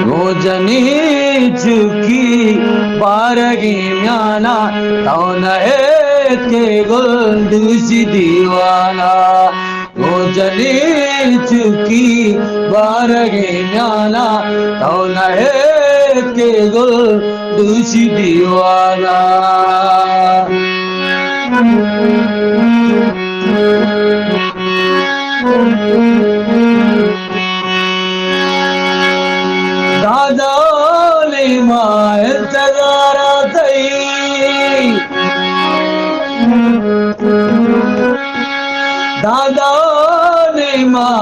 गोजनी चुकी बारगी म्याना तौन के गुल दूसी दीवाना गोजनी चुकी बारगी म्याना तौन के गुल दूसी दीवाना दादा ने माँ इंतजारा थई दादा ने माँ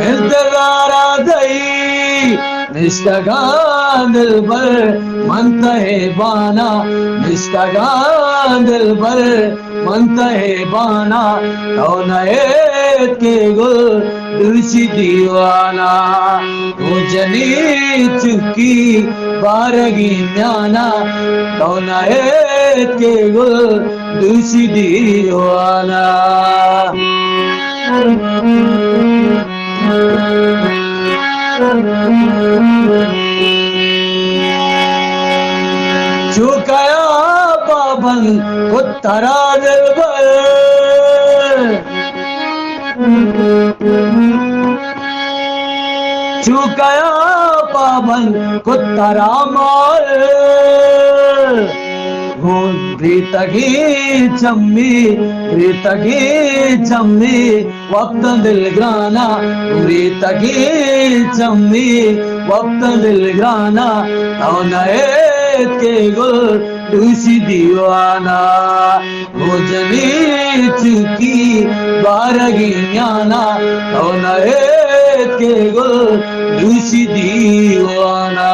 इंतजारा थई निष्ठगान दिल पर मनतहे बाना निष्ठगान दिल पर मनतहे बाना कौन के गुल दूसी दीवाना गोजनी चुकी बारगी म्याना कौन के गुल दूसी दीवाना चुकाया पाबन कुत्तरा दिल पर चुकाया पाबन कुत्तरा मार प्रीतगी चम्मी वक्त दिल ग्राना प्रीतगी चम्मी वक्त दिल ग्राना कौन के गुल दूसी दीवाना गोजनी चुकी बारगी म्याना कौन के गुल दूसी दीवाना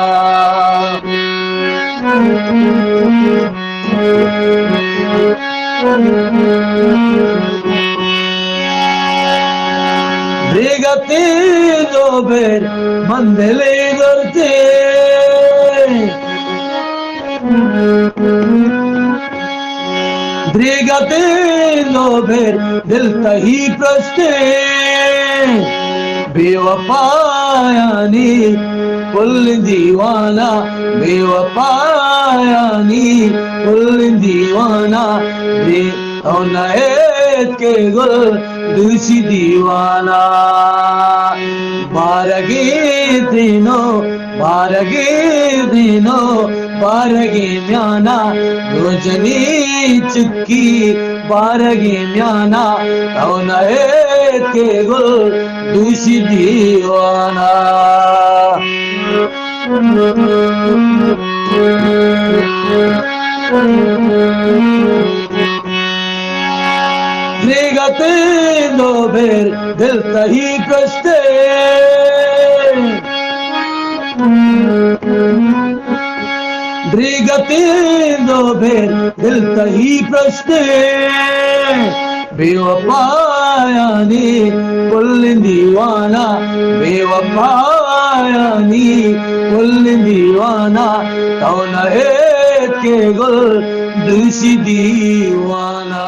बेगती दो बेर मंदले करते बेगती दो बेर दिल तही प्रस्ते बेवफायानी कुल दीवाना बेवफायानी कुल दीवाना कौन के गुल दूसी दीवाना बारगी दिनों बारगी म्याना गोजनी चुकी बारगी म्याना कौन के गुल दूसी दीवाना निगते दो बेर दिल तही प्रस्ते निगते दो बेर दिल तही प्रस्ते बेवफायानी कुल दीवाना बेवफायानी कुल दीवाना कौन के गुल दूसी दीवाना।